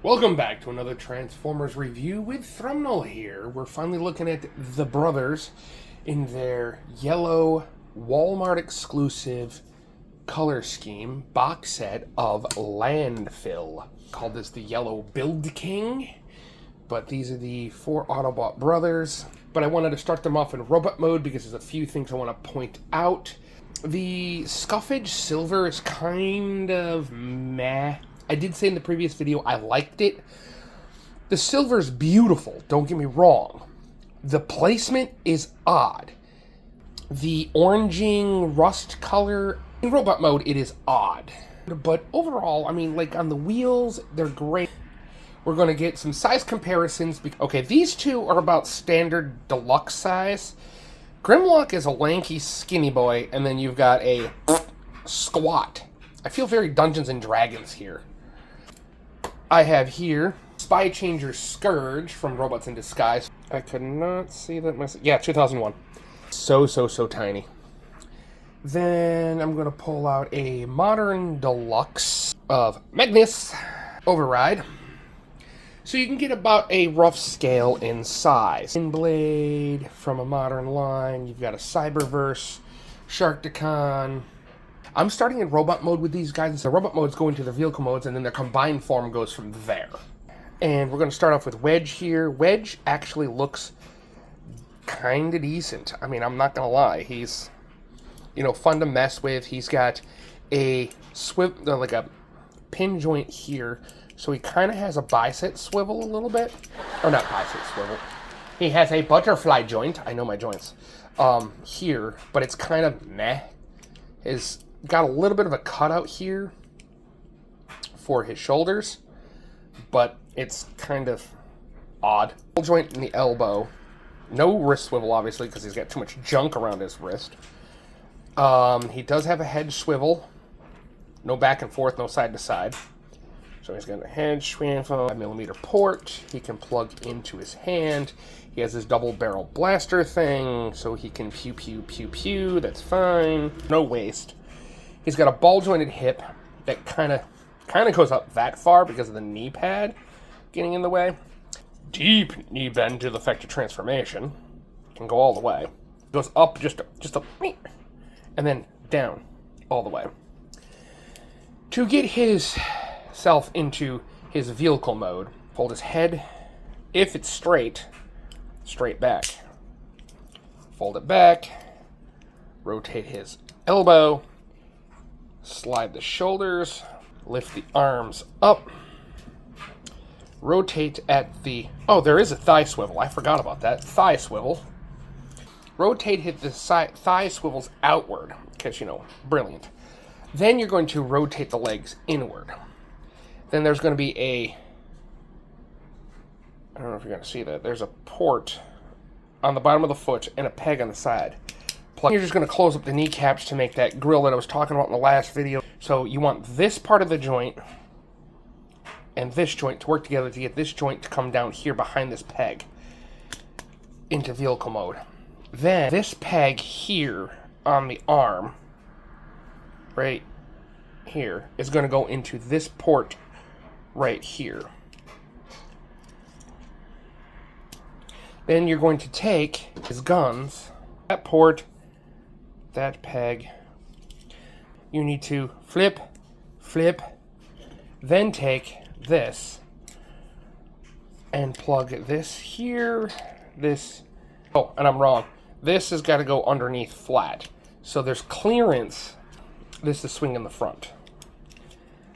Welcome back to another Transformers review with Thrumnell here. We're finally looking at the brothers in their yellow Walmart exclusive color scheme box set of Landfill. Called this the Yellow Build King, but these are the four Autobot brothers. But I wanted to start them off in robot mode because there's a few things I want to point out. The Scuffage Silver is kind of meh. I did say in the previous video I liked it. The silver's beautiful, don't get me wrong. The placement is odd. The oranging rust color, in robot mode it is odd. But overall, I mean, like on the wheels, they're great. We're going to get some size comparisons. Okay, these two are about standard deluxe size. Grimlock is a lanky skinny boy, and then you've got a squat. I feel very Dungeons and Dragons here. I have here Spy Changer Scourge from Robots in Disguise. I could not see that myself. Yeah, 2001. So tiny. Then I'm going to pull out a Modern Deluxe of Magnus Override. So you can get about a rough scale in size. Blade from a modern line. You've got a Cyberverse, Sharkticon. I'm starting in robot mode with these guys. The robot modes go into the vehicle modes, and then their combined form goes from there. And we're going to start off with Wedge here. Wedge actually looks kind of decent. I mean, I'm not going to lie. He's, fun to mess with. He's got a like a pin joint here. So he kind of has a bicep swivel a little bit. Or not bicep swivel. He has a butterfly joint. I know my joints. Here. But it's kind of meh. He's got a little bit of a cutout here for his shoulders. But it's kind of odd. Joint in the elbow. No wrist swivel, obviously, because he's got too much junk around his wrist. He does have a head swivel. No back and forth, no side to side. So he's got a head swivel, 5mm port. He can plug into his hand. He has his double barrel blaster thing, so he can pew pew pew pew. That's fine. No waist. He's got a ball jointed hip that kind of goes up that far because of the knee pad getting in the way. Deep knee bend to the effect of transformation. Can go all the way. Goes up just a and then down all the way. To get his self into his vehicle mode, hold his head. If it's straight back. Fold it back. Rotate his elbow. Slide the shoulders. Lift the arms up. Rotate at the... Oh, there is a thigh swivel. I forgot about that. Thigh swivel. Rotate the thigh swivels outward. Because, brilliant. Then you're going to rotate the legs inward. Then there's going to be a... I don't know if you're going to see that. There's a port on the bottom of the foot and a peg on the side. You're just going to close up the kneecaps to make that grill that I was talking about in the last video. So you want this part of the joint and this joint to work together to get this joint to come down here behind this peg into vehicle mode. Then this peg here on the arm, right here, is going to go into this port right here. Then you're going to take his guns, that port, that peg. You need to flip, then take this and plug this here, this. Oh, and I'm wrong. This has got to go underneath flat. So there's clearance. This is swing in the front.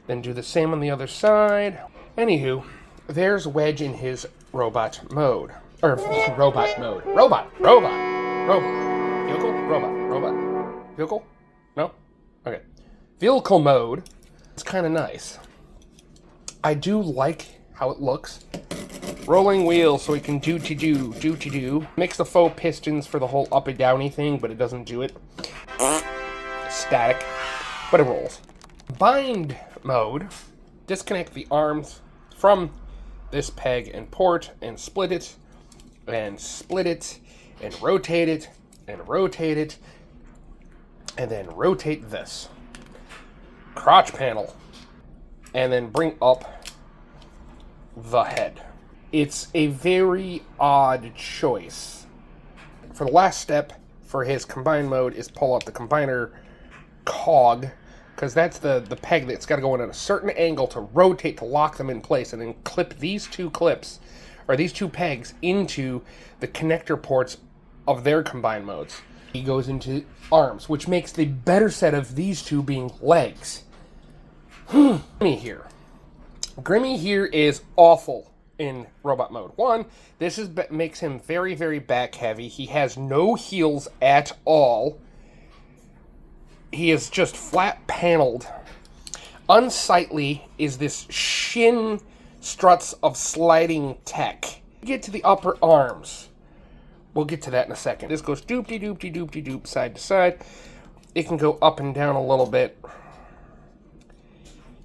Then do the same on the other side. Anywho, there's Wedge in his robot mode. Or robot mode. Robot. Vehicle? Robot. Vehicle? No? Okay. Vehicle mode. It's kind of nice. I do like how it looks. Rolling wheels so it can do. Makes the faux pistons for the whole up and downy thing, but it doesn't do it. Static. But it rolls. Bind mode. Disconnect the arms from this peg and port and split it and split it and rotate it and rotate it and then rotate this crotch panel and then bring up the head. It's a very odd choice. For the last step for his combine mode is pull out the combiner cog, because that's the peg that's got to go in at a certain angle to rotate to lock them in place, and then clip these two clips, or these two pegs, into the connector ports of their combine modes. He goes into arms, which makes the better set of these two being legs. Grimmy here is awful in robot mode. One, this makes him very, very back heavy. He has no heels at all. He is just flat paneled. Unsightly is this shin struts of sliding tech. Get to the upper arms. We'll get to that in a second. This goes doop-de-doop-de-doop-de-doop, side to side. It can go up and down a little bit.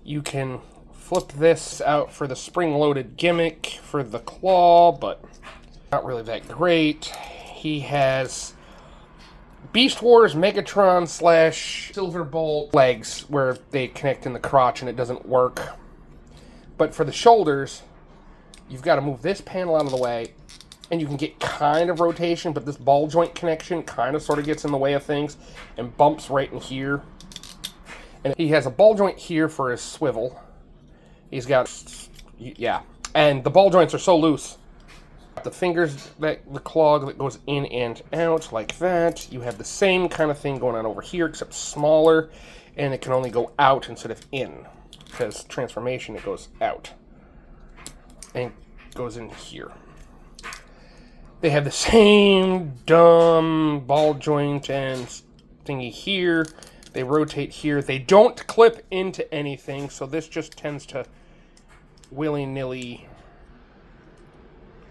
You can flip this out for the spring-loaded gimmick for the claw, but not really that great. He has Beast Wars Megatron / Silverbolt legs where they connect in the crotch and it doesn't work. But for the shoulders, you've got to move this panel out of the way, and you can get kind of rotation, but this ball joint connection kind of sort of gets in the way of things and bumps right in here. And he has a ball joint here for his swivel. He's got, yeah, and the ball joints are so loose. The fingers, the clog that goes in and out like that. You have the same kind of thing going on over here, except smaller, and it can only go out instead of in, because transformation, it goes out and goes in here. They have the same dumb ball joint and thingy here. They rotate here. They don't clip into anything, so this just tends to willy-nilly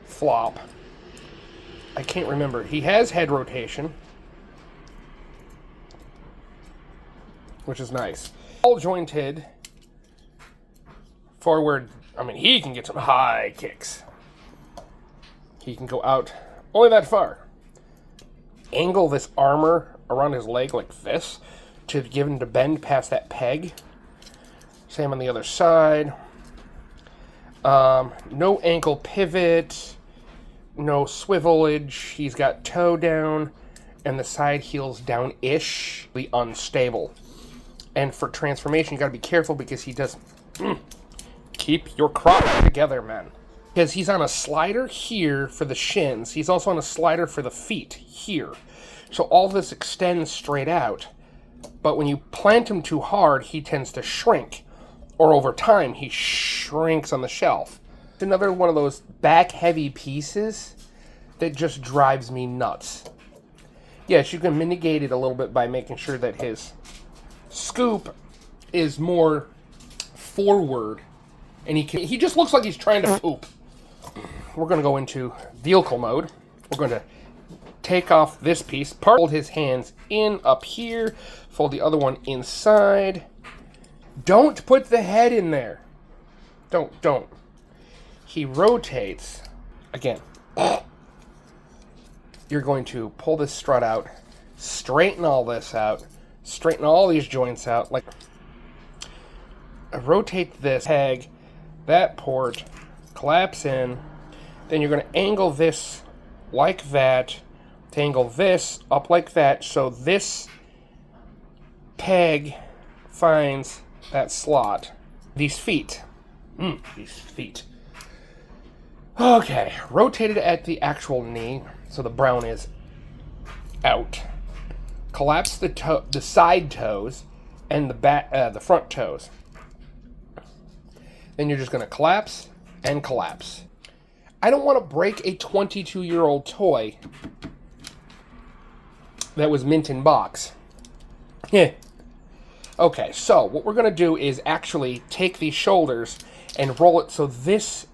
flop. I can't remember. He has head rotation, which is nice. All jointed forward. I mean, he can get some high kicks. He can go out only that far. Angle this armor around his leg like this to give him to bend past that peg. Same on the other side. No ankle pivot, no swivelage. He's got toe down and the side heels down-ish, unstable. And for transformation, you gotta be careful because he does keep your crotch together, man. Because he's on a slider here for the shins. He's also on a slider for the feet here. So all this extends straight out. But when you plant him too hard, he tends to shrink. Or over time, he shrinks on the shelf. It's another one of those back-heavy pieces that just drives me nuts. Yes, you can mitigate it a little bit by making sure that his scoop is more forward. And he just looks like he's trying to poop. We're going to go into vehicle mode. We're going to take off this piece, fold his hands in up here, fold the other one inside. Don't put the head in there. Don't. He rotates. Again. You're going to pull this strut out, straighten all this out, straighten all these joints out. Like, rotate this peg, that port, collapse in. Then you're going to angle this like that, to angle this up like that, so this peg finds that slot. These feet. These feet. Okay, rotate it at the actual knee, so the brown is out. Collapse the side toes and the front toes. Then you're just going to collapse and collapse. I don't want to break a 22-year-old toy that was mint in box. Yeah. Okay, so what we're going to do is actually take these shoulders and roll it so this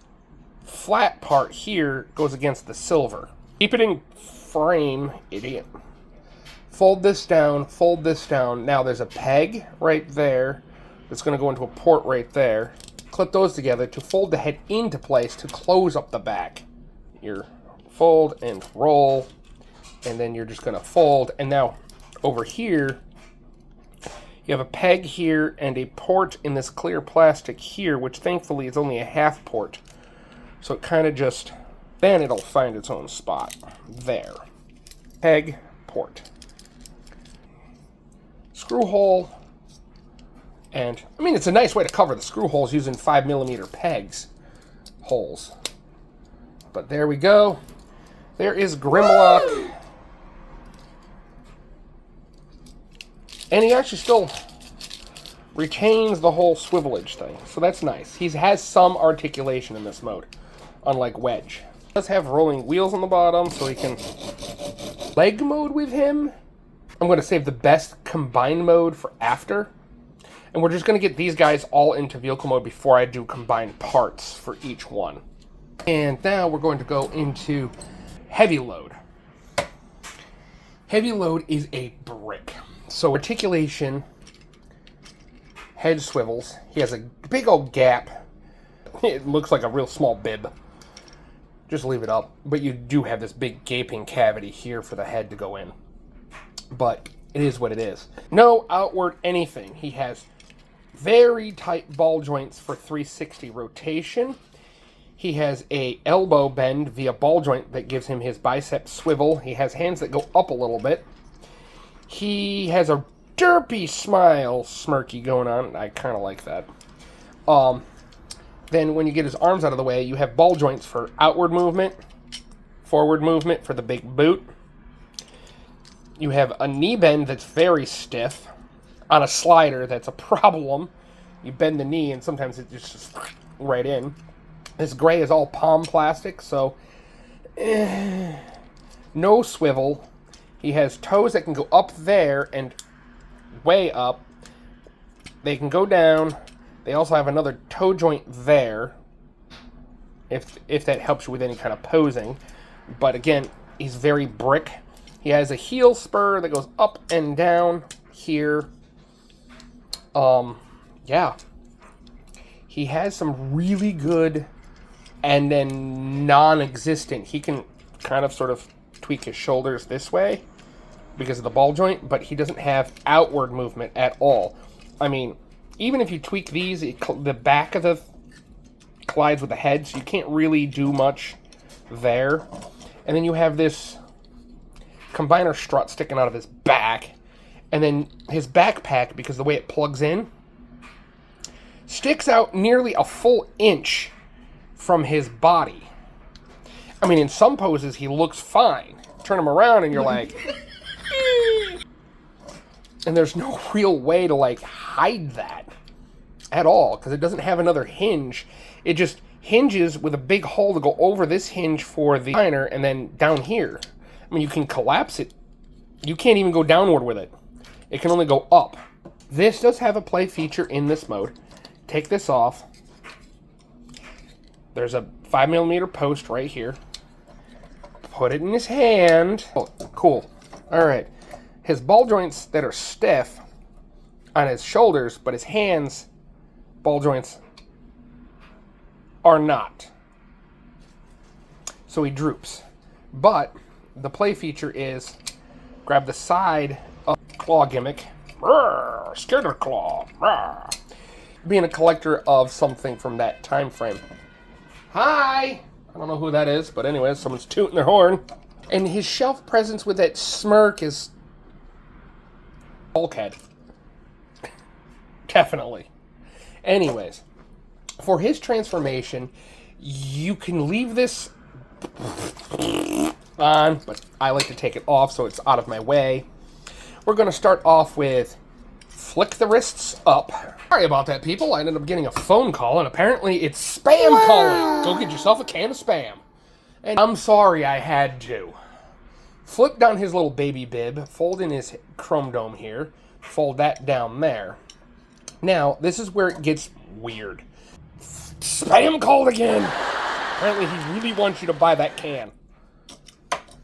flat part here goes against the silver. Keep it in frame, idiot. Fold this down, fold this down. Now there's a peg right there that's going to go into a port right there. Clip those together to fold the head into place to close up the back. You fold and roll, and then you're just going to fold. And now over here, you have a peg here and a port in this clear plastic here, which thankfully is only a half port. So it kind of just, then it'll find its own spot. There. Peg, port. Screw hole. And, I mean, it's a nice way to cover the screw holes using 5mm pegs. Holes. But there we go. There is Grimlock. Woo! And he actually still retains the whole swivelage thing. So that's nice. He has some articulation in this mode, unlike Wedge. He does have rolling wheels on the bottom, so he can leg mode with him. I'm going to save the best combined mode for after. And we're just going to get these guys all into vehicle mode before I do combined parts for each one. And now we're going to go into heavy load. Heavy load is a brick. So articulation, head swivels. He has a big old gap. It looks like a real small bib. Just leave it up. But you do have this big gaping cavity here for the head to go in. But it is what it is. No outward anything. He has very tight ball joints for 360 rotation. He has a elbow bend via ball joint that gives him his bicep swivel. He has hands that go up a little bit. He has a derpy smile smirky going on. I kind of like that. Then when you get his arms out of the way, you have ball joints for outward movement, forward movement for the big boot. You have a knee bend that's very stiff. On a slider, that's a problem. You bend the knee and sometimes it just right in. This gray is all palm plastic, so no swivel. He has toes that can go up there and way up. They can go down. They also have another toe joint there, if that helps you with any kind of posing. But again, he's very brick. He has a heel spur that goes up and down here. Yeah. He has some really good and then non-existent. He can kind of sort of tweak his shoulders this way because of the ball joint, but he doesn't have outward movement at all. I mean, even if you tweak these, the back of the collides with the head, so you can't really do much there. And then you have this combiner strut sticking out of his back, and then his backpack, because the way it plugs in, sticks out nearly a full inch from his body. I mean, in some poses, he looks fine. Turn him around, and you're like... And there's no real way to, like, hide that at all, because it doesn't have another hinge. It just hinges with a big hole to go over this hinge for the liner, and then down here. I mean, you can collapse it. You can't even go downward with it. It can only go up. This does have a play feature in this mode. Take this off. There's a 5mm post right here. Put it in his hand. Oh, cool. Alright. His ball joints that are stiff on his shoulders, but his hands, ball joints, are not. So he droops. But the play feature is grab the side of the claw gimmick. Scared of the claw. Being a collector of something from that time frame. Hi! I don't know who that is, but anyways, someone's tooting their horn. And his shelf presence with that smirk is bulkhead. Definitely. Anyways, for his transformation, you can leave this on, but I like to take it off so it's out of my way. We're going to start off with flick the wrists up. Sorry about that, people. I ended up getting a phone call, and apparently it's spam calling. Go get yourself a can of spam. And I'm sorry I had to. Flip down his little baby bib, fold in his chrome dome here, fold that down there. Now, this is where it gets weird. Spam called again! Apparently he really wants you to buy that can.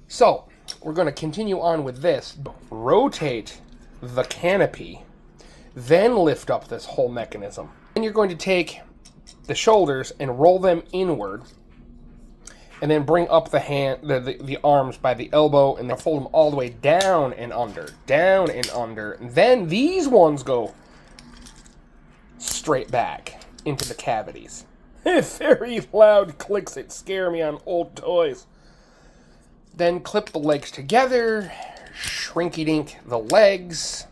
So, we're going to continue on with this. Rotate the canopy, then lift up this whole mechanism. Then you're going to take the shoulders and roll them inward, and then bring up the hand, the arms by the elbow, and then fold them all the way down and under, down and under. And then these ones go straight back into the cavities. Very loud clicks that scare me on old toys. Then clip the legs together, shrinky-dink the legs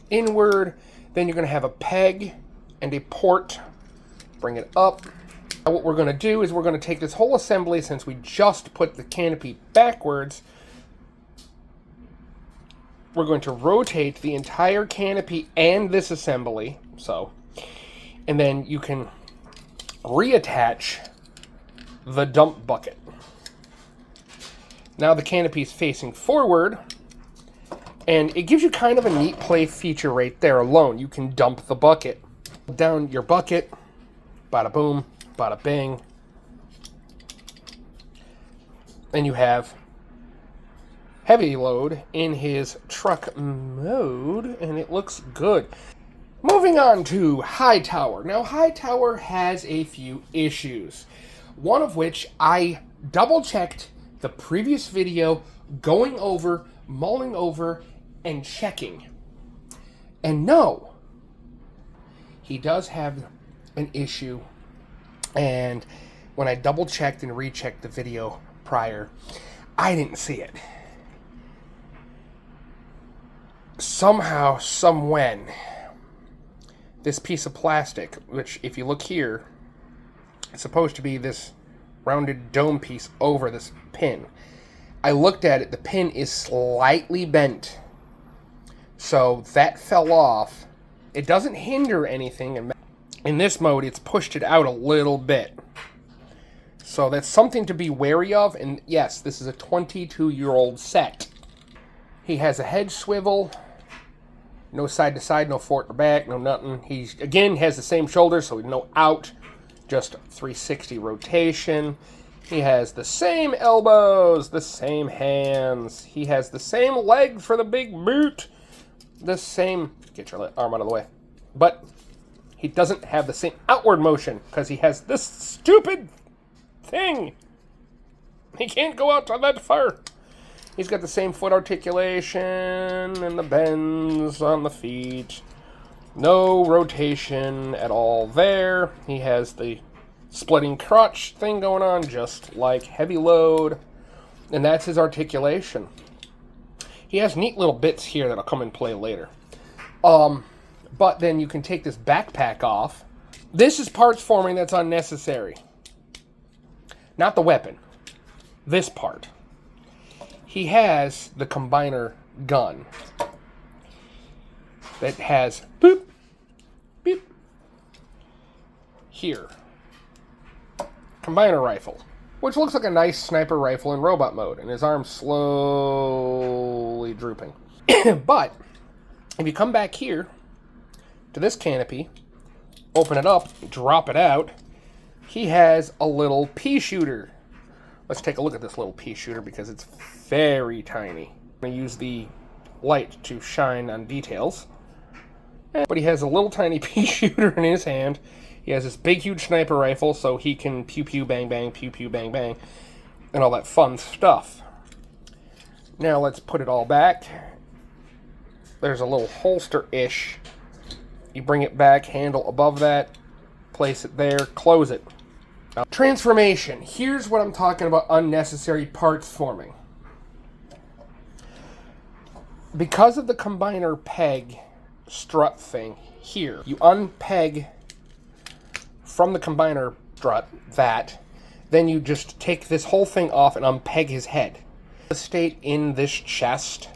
inward. Then you're going to have a peg and a port. Bring it up. Now what we're going to do is we're going to take this whole assembly, since we just put the canopy backwards, we're going to rotate the entire canopy and this assembly, and then you can reattach the dump bucket. Now the canopy is facing forward, and it gives you kind of a neat play feature right there alone. You can dump the bucket. Down your bucket, bada boom, bada bing. And you have heavy load in his truck mode, and it looks good. Moving on to Hightower. Now, Hightower has a few issues. One of which I double-checked the previous video, going over, mulling over, and checking. And no, he does have an issue. And when I double-checked and rechecked the video prior, I didn't see it. Somehow, somewhen, this piece of plastic, which if you look here, it's supposed to be this rounded dome piece over this pin. I looked at it, the pin is slightly bent. So that fell off. It doesn't hinder anything. In this mode, it's pushed it out a little bit. So that's something to be wary of. And yes, this is a 22-year-old set. He has a head swivel. No side to side, no forward or back, no nothing. He, again, has the same shoulders, so no out. Just 360 rotation. He has the same elbows, the same hands. He has the same leg for the big boot. The same... Get your arm out of the way. But he doesn't have the same outward motion, because he has this stupid thing. He can't go out that far. He's got the same foot articulation and the bends on the feet. No rotation at all there. He has the splitting crotch thing going on, just like heavy load. And that's his articulation. He has neat little bits here that'll come in play later. But then you can take this backpack off. This is parts forming that's unnecessary. Not the weapon. This part. He has the combiner gun that has boop, beep, here. Combiner rifle, which looks like a nice sniper rifle in robot mode, and his arm's slowly drooping. But if you come back here to this canopy, open it up, drop it out, he has a little pea shooter. Let's take a look at this little pea shooter because it's very tiny. I'm going to use the light to shine on details. But he has a little tiny pea shooter in his hand. He has this big, huge sniper rifle, so he can pew, pew, bang, bang, pew, pew, bang, bang, and all that fun stuff. Now let's put it all back. There's a little holster-ish. You bring it back, handle above that, place it there, close it. Now, transformation. Here's what I'm talking about unnecessary parts forming. Because of the combiner peg strut thing here, you unpeg from the combiner strut that, then you just take this whole thing off and unpeg his head. State in this chest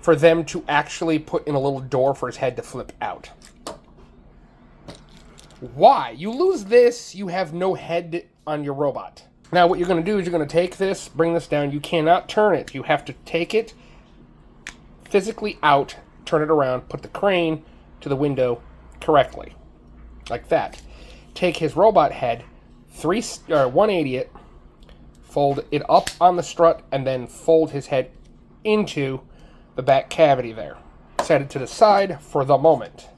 for them to actually put in a little door for his head to flip out. Why? You lose this, you have no head on your robot. Now what you're going to do is you're going to take this, bring this down. You cannot turn it. You have to take it physically out, turn it around, put the crane to the window correctly. Like that. Take his robot head, 180 it, fold it up on the strut, and then fold his head into the back cavity there. Set it to the side for the moment.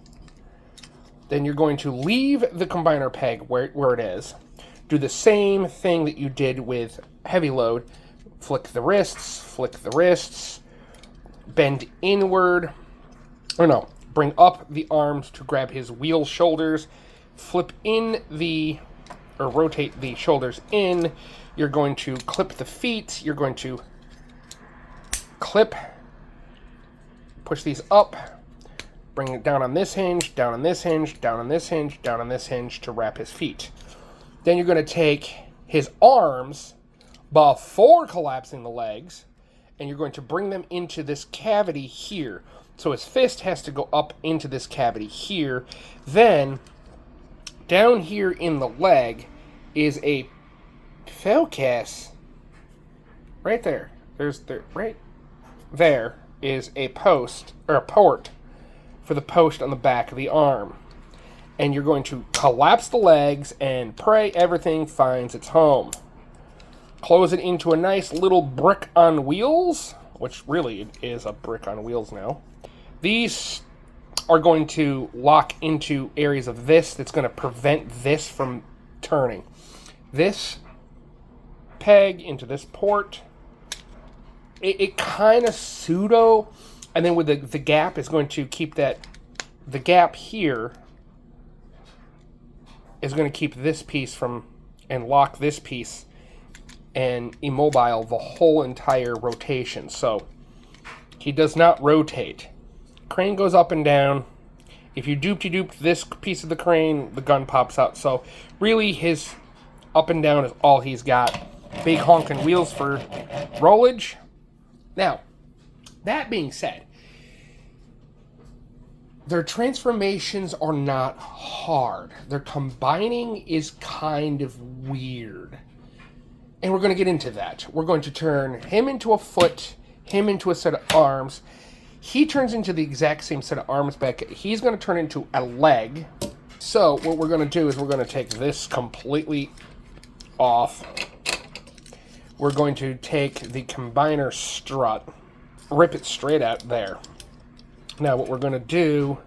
Then you're going to leave the combiner peg where it is. Do the same thing that you did with heavy load. Flick the wrists, bend inward. Or no, bring up the arms to grab his wheel shoulders. flip in or rotate the shoulders in. You're going to clip the feet. You're going to clip, push these up, bring it down on this hinge, down on this hinge, down on this hinge, down on this hinge to wrap his feet. Then you're going to take his arms before collapsing the legs, and you're going to bring them into this cavity here. So his fist has to go up into this cavity here. Then, down here in the leg is a focus. Right there. Right there is a post, or a port, for the post on the back of the arm. And you're going to collapse the legs and pray everything finds its home. Close it into a nice little brick on wheels, which really is a brick on wheels now. These are going to lock into areas of this that's going to prevent this from turning. This peg into this port. It kind of pseudo, and then with the gap is going to keep that, the gap here is going to keep this piece from, and lock this piece and immobile the whole entire rotation. So he does not rotate. Crane goes up and down. If you doop this piece of the crane, the gun pops out. So really his up and down is all he's got. Big honking wheels for rollage. Now, that being said, their transformations are not hard. Their combining is kind of weird. And we're going to get into that. We're going to turn him into a foot, him into a set of arms. He turns into the exact same set of arms back. He's going to turn into a leg. So what we're going to do is we're going to take this completely off. We're going to take the combiner strut, rip it straight out there. Now what we're going to do,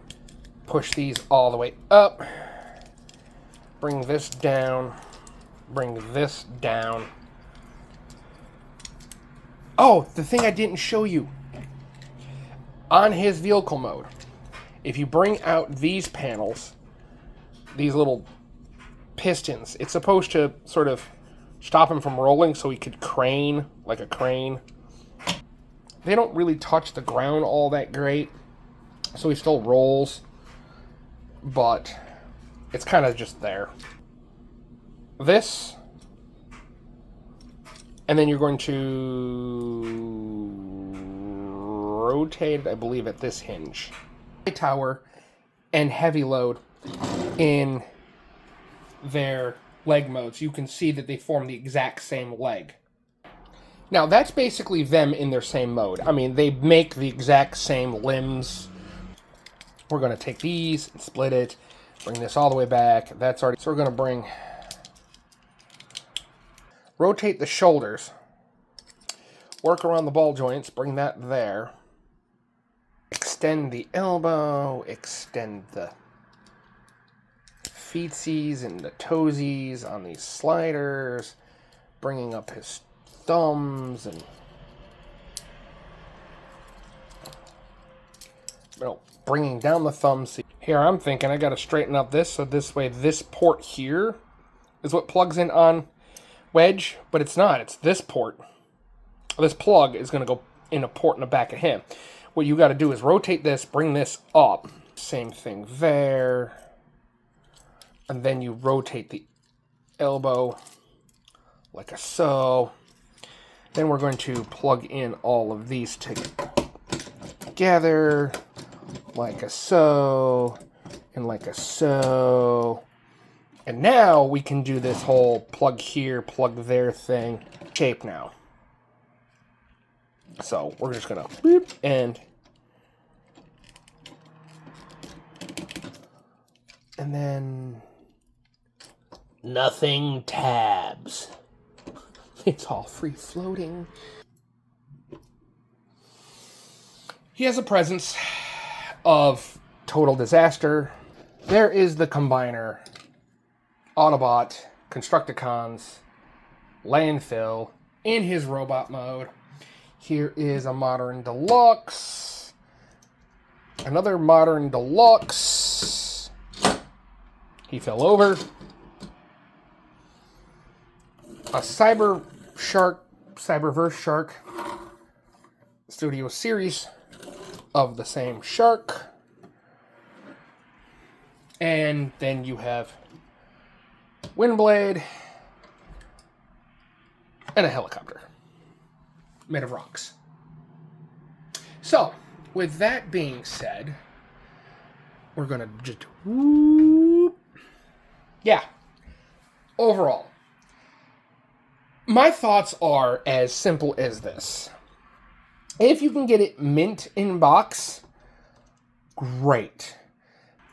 push these all the way up, bring this down, bring this down. Oh, the thing I didn't show you. On his vehicle mode, if you bring out these panels, these little pistons, it's supposed to sort of stop him from rolling so he could crane like a crane. They don't really touch the ground all that great, so he still rolls, but it's kind of just there. This, and then you're going to rotate, I believe, at this hinge. Tower and heavy load in their leg modes. You can see that they form the exact same leg. Now, that's basically them in their same mode. I mean, they make the exact same limbs. We're going to take these and split it, bring this all the way back. That's already... So we're going to rotate the shoulders, work around the ball joints, bring that there. Extend the elbow, extend the feetsies and the toesies on these sliders, bringing up his thumbs and bringing down the thumbs. Here I'm thinking I got to straighten up this so this way this port here is what plugs in on wedge, but it's not. It's this port. This plug is going to go in a port in the back of him. What you got to do is rotate this, bring this up. Same thing there. And then you rotate the elbow like a so. Then we're going to plug in all of these together like a so and like a so. And now we can do this whole plug here, plug there thing shape now. So we're just going to boop and then nothing tabs. It's all free floating. He has a presence of total disaster. There is the Combiner, Autobot, Constructicons, Landfill in his robot mode. Here is a Modern Deluxe. Another Modern Deluxe. He fell over. A Cyberverse Shark Studio Series of the same shark. And then you have Windblade and a helicopter made of rocks. So, with that being said, we're going to just... whoop. Yeah. Overall, my thoughts are as simple as this. If you can get it mint in box, great.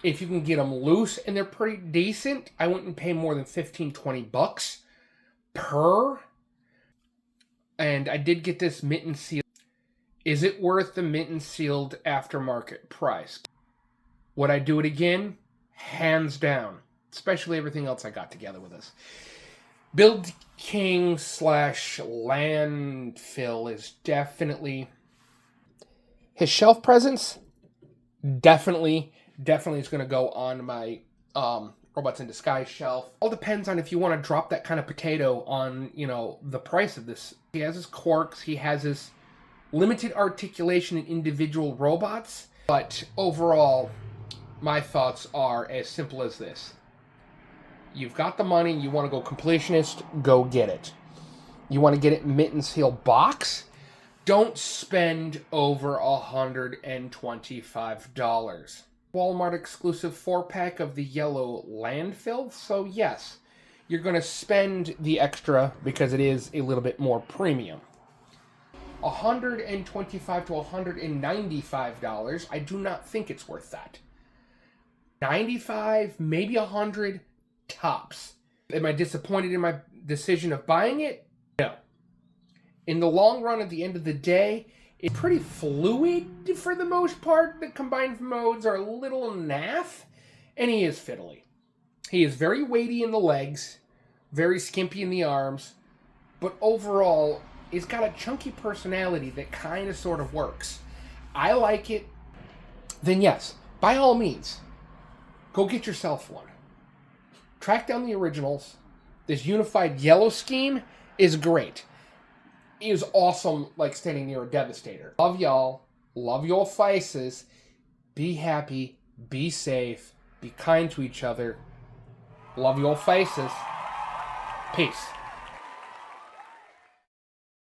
If you can get them loose and they're pretty decent, I wouldn't pay more than $15-20 per. And I did get this mint and sealed. Is it worth the mint and sealed aftermarket price? Would I do it again? Hands down. Especially everything else I got together with this. Build King / Landfill is definitely... his shelf presence, definitely is going to go on my Robots in Disguise shelf. All depends on if you want to drop that kind of potato on, the price of this. He has his quirks. He has his limited articulation in individual robots. But overall, my thoughts are as simple as this. You've got the money. You want to go completionist, go get it. You want to get it mint and seal box? Don't spend over $125. Walmart exclusive 4-pack of the yellow landfill. So yes, you're going to spend the extra because it is a little bit more premium. $125 to $195, I do not think it's worth that. 95, maybe 100 tops. Am I disappointed in my decision of buying it? No. In the long run, at the end of the day, it's pretty fluid for the most part. The combined modes are a little naff, and he is fiddly. He is very weighty in the legs, very skimpy in the arms, but overall, he's got a chunky personality that kind of sort of works. I like it. Then yes, by all means, go get yourself one. Track down the originals. This unified yellow scheme is great. It was awesome, like standing near a Devastator. Love y'all. Love your faces. Be happy. Be safe. Be kind to each other. Love your faces. Peace.